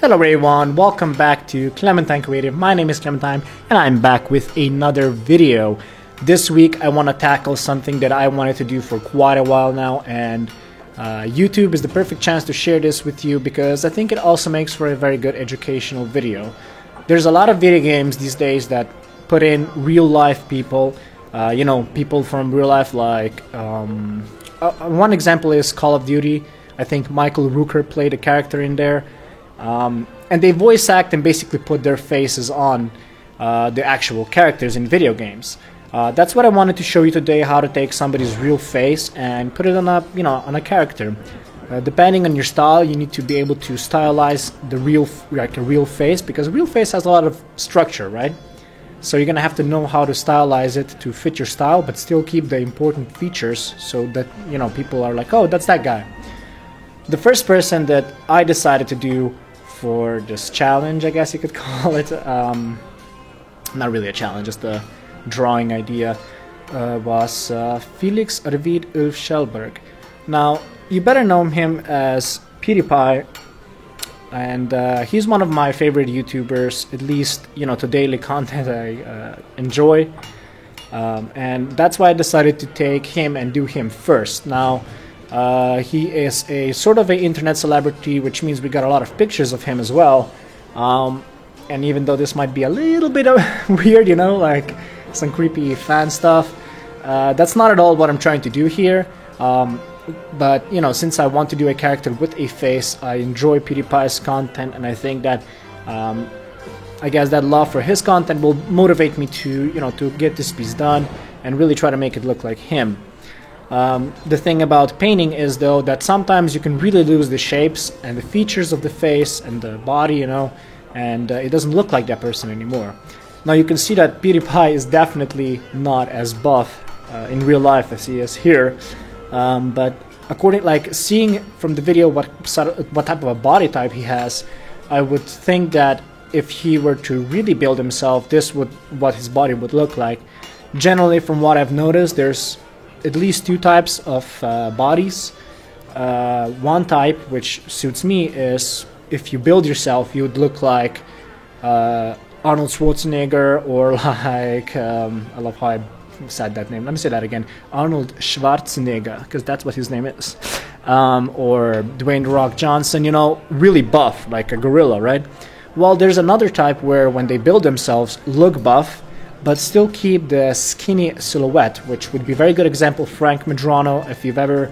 Hello everyone, welcome back to Clementine Creative. My name is Clementine and I'm back with another video. This week I want to tackle something that I wanted to do for quite a while now, and YouTube is the perfect chance to share this with you because I think it also makes for a very good educational video. There's a lot of video games these days that put in real life people, people from real life, like one example is Call of Duty. I think Michael Rooker played a character in there. And they voice act and basically put their faces on the actual characters in video games. That's what I wanted to show you today, how to take somebody's real face and put it on a character. Depending on your style, you need to be able to stylize the real face, because a real face has a lot of structure, right? So you're gonna have to know how to stylize it to fit your style, but still keep the important features so that people are like, oh, that's that guy. The first person that I decided to do for this challenge, I guess you could call it, not really a challenge, just a drawing idea, was Felix Arvid Ulf Kjellberg. Now, you better know him as PewDiePie, and he's one of my favorite YouTubers, at least to daily content I enjoy, and that's why I decided to take him and do him first. Now, he is a sort of an internet celebrity, which means we got a lot of pictures of him as well. And even though this might be a little bit weird, like some creepy fan stuff, that's not at all what I'm trying to do here. But since I want to do a character with a face, I enjoy PewDiePie's content, and I think that I guess that love for his content will motivate me to get this piece done and really try to make it look like him. The thing about painting is, though, that sometimes you can really lose the shapes and the features of the face and the body, and it doesn't look like that person anymore. Now you can see that PewDiePie is definitely not as buff in real life as he is here, but seeing from the video what type of a body type he has, I would think that if he were to really build himself, this would what his body would look like. Generally, from what I've noticed, there's at least two types of bodies. One type, which suits me, is if you build yourself, you would look like Arnold Schwarzenegger, or like, I love how I said that name, let me say that again, Arnold Schwarzenegger, because that's what his name is, or Dwayne "The Rock" Johnson, really buff, like a gorilla, right? Well, there's another type where when they build themselves, look buff, but still keep the skinny silhouette, which would be a very good example. Frank Medrano, if you've ever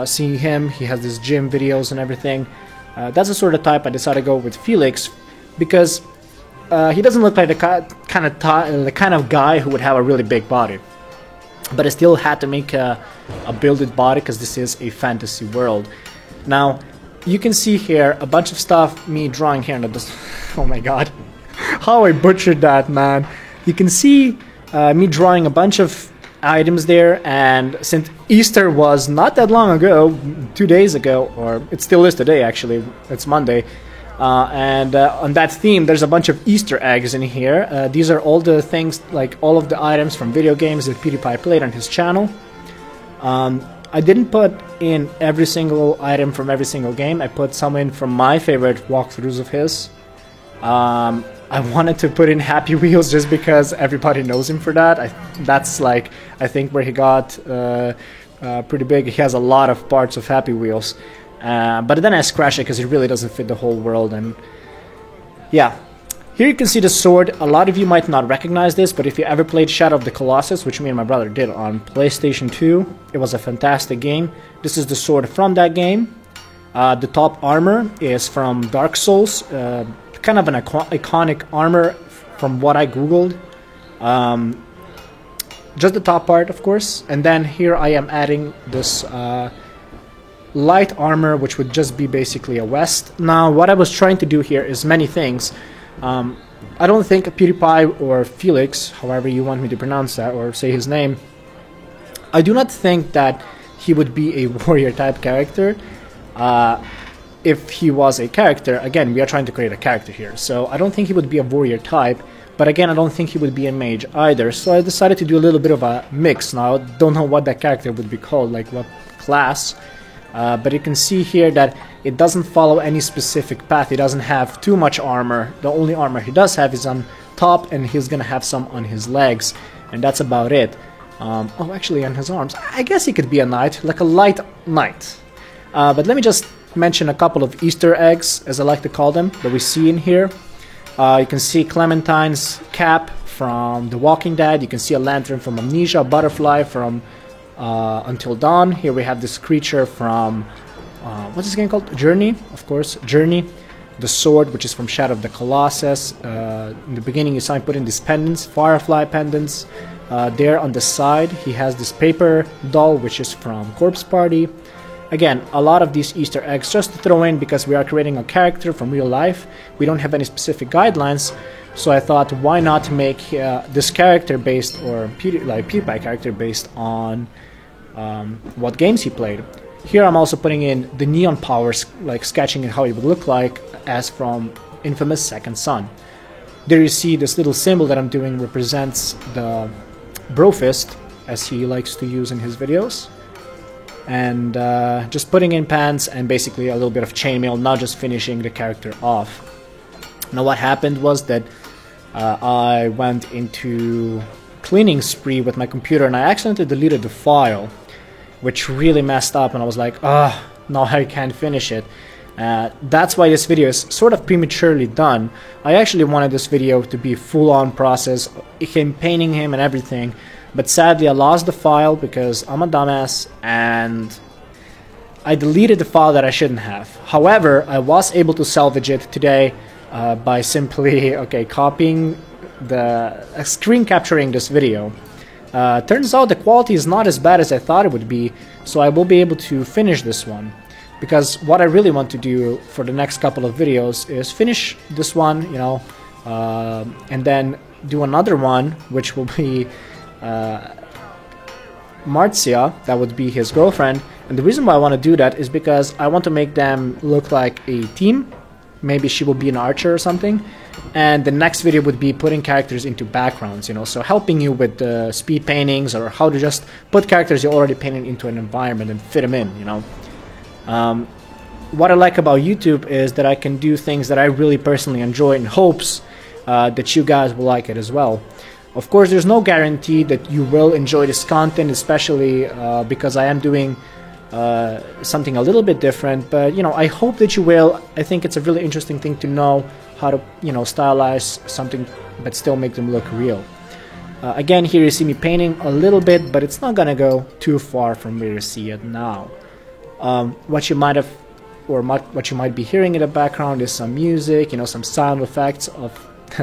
seen him, he has these gym videos and everything. That's the sort of type I decided to go with Felix, because he doesn't look like the kind of guy who would have a really big body. But I still had to make a builded body because this is a fantasy world. Now, you can see here a bunch of stuff, me drawing here, and oh my god, how I butchered that, man. You can see me drawing a bunch of items there, and since Easter was not that long ago, 2 days ago, or it still is today actually, it's Monday, and on that theme there's a bunch of Easter eggs in here. These are all the things, like all of the items from video games that PewDiePie played on his channel. I didn't put in every single item from every single game. I put some in from my favorite walkthroughs of his. I wanted to put in Happy Wheels just because everybody knows him for that. That's like, I think, where he got pretty big. He has a lot of parts of Happy Wheels. But then I scratched it because it really doesn't fit the whole world. And yeah, here you can see the sword. A lot of you might not recognize this, but if you ever played Shadow of the Colossus, which me and my brother did on PlayStation 2, it was a fantastic game. This is the sword from that game. The top armor is from Dark Souls. Kind of an iconic armor from what I googled. Just the top part, of course, and then here I am adding this light armor, which would just be basically a vest. Now, what I was trying to do here is many things. I don't think PewDiePie or Felix, however you want me to pronounce that or say his name, I do not think that he would be a warrior type character. If he was a character, again, we are trying to create a character here, so I don't think he would be a warrior type, but again, I don't think he would be a mage either, so I decided to do a little bit of a mix. Now, I don't know what that character would be called, like what class, But you can see here that it doesn't follow any specific path. He doesn't have too much armor. The only armor he does have is on top, and he's gonna have some on his legs, and that's about it. Oh, actually on his arms. I guess he could be a knight, like a light knight. But let me just mention a couple of Easter eggs, as I like to call them, that we see in here. You can see Clementine's cap from The Walking Dead. You can see a lantern from Amnesia, a butterfly from Until Dawn. Here we have this creature from what's this game called? Journey, of course, Journey. The sword, which is from Shadow of the Colossus. In the beginning you saw him put in these pendants, firefly pendants. There on the side he has this paper doll, which is from Corpse Party. Again, a lot of these Easter eggs just to throw in because we are creating a character from real life. We don't have any specific guidelines, so I thought, why not make this character based, or PewDiePie character based on what games he played. Here I'm also putting in the neon powers, like sketching how it would look like as from infamous Second Son. There you see this little symbol that I'm doing represents the bro fist, as he likes to use in his videos. And just putting in pants and basically a little bit of chainmail, not just finishing the character off. Now what happened was that I went into cleaning spree with my computer and I accidentally deleted the file, which really messed up, and I was like, now I can't finish it. That's why this video is sort of prematurely done. I actually wanted this video to be a full-on process, him painting him and everything, but sadly I lost the file because I'm a dumbass and I deleted the file that I shouldn't have. However, I was able to salvage it today by simply copying screen capturing this video. Turns out the quality is not as bad as I thought it would be, so I will be able to finish this one. Because what I really want to do for the next couple of videos is finish this one, you know, and then do another one, which will be Marcia, that would be his girlfriend. And the reason why I want to do that is because I want to make them look like a team. Maybe she will be an archer or something. And the next video would be putting characters into backgrounds, you know, so helping you with the speed paintings or how to just put characters you already painted into an environment and fit them in, you know. What I like about YouTube is that I can do things that I really personally enjoy in hopes that you guys will like it as well. Of course, there's no guarantee that you will enjoy this content, especially because I am doing something a little bit different, but you know, I hope that you will. I think it's a really interesting thing to know how to, you know, stylize something but still make them look real. Again, here you see me painting a little bit, but it's not gonna go too far from where you see it now. What you might have, or what you might be hearing in the background is some music, you know, some sound effects of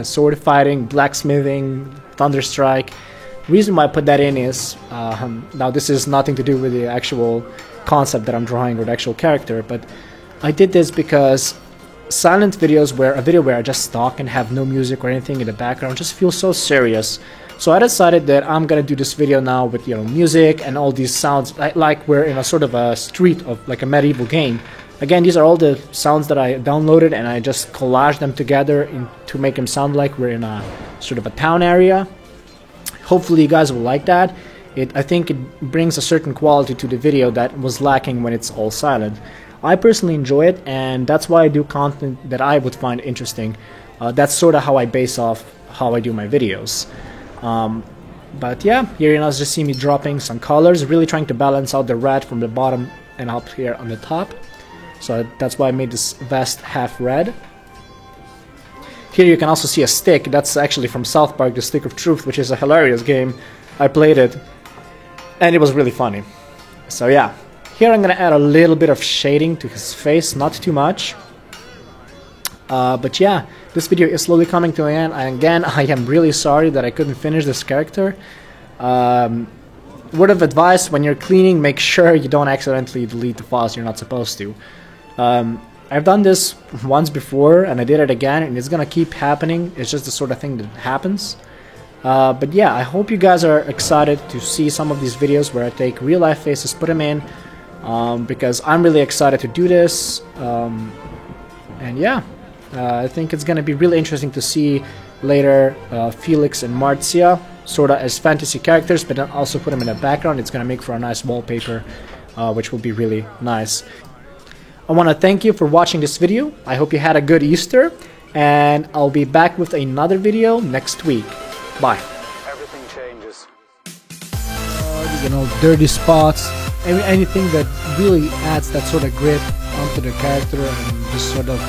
sword fighting, blacksmithing, thunderstrike. Reason why I put that in is, now this is nothing to do with the actual concept that I'm drawing or the actual character, but I did this because silent videos, where a video where I just talk and have no music or anything in the background, just feels so serious. So I decided that I'm gonna do this video now with, you know, music and all these sounds, like we're in a sort of a street of like a medieval game. Again, these are all the sounds that I downloaded and I just collaged them together to make them sound like we're in a sort of a town area. Hopefully you guys will like that. I think it brings a certain quality to the video that was lacking when it's all silent. I personally enjoy it, and that's why I do content that I would find interesting. That's sort of how I base off how I do my videos. But yeah, here you know, just see me dropping some colors, really trying to balance out the red from the bottom and up here on the top. So that's why I made this vest half red. Here you can also see a stick. That's actually from South Park, the Stick of Truth, which is a hilarious game. I played it and it was really funny. So yeah, here I'm gonna add a little bit of shading to his face, not too much. But yeah, this video is slowly coming to an end, and again, I am really sorry that I couldn't finish this character. Word of advice, when you're cleaning, make sure you don't accidentally delete the files you're not supposed to. I've done this once before, and I did it again, and it's gonna keep happening. It's just the sort of thing that happens. But yeah, I hope you guys are excited to see some of these videos where I take real life faces, put them in, because I'm really excited to do this. And yeah, I think it's gonna be really interesting to see later Felix and Marcia sorta as fantasy characters, but then also put them in the background. It's gonna make for a nice wallpaper which will be really nice. I want to thank you for watching this video. I hope you had a good Easter, and I'll be back with another video next week. Bye. Everything changes. Dirty spots, anything that really adds that sort of grit onto the character and just sort of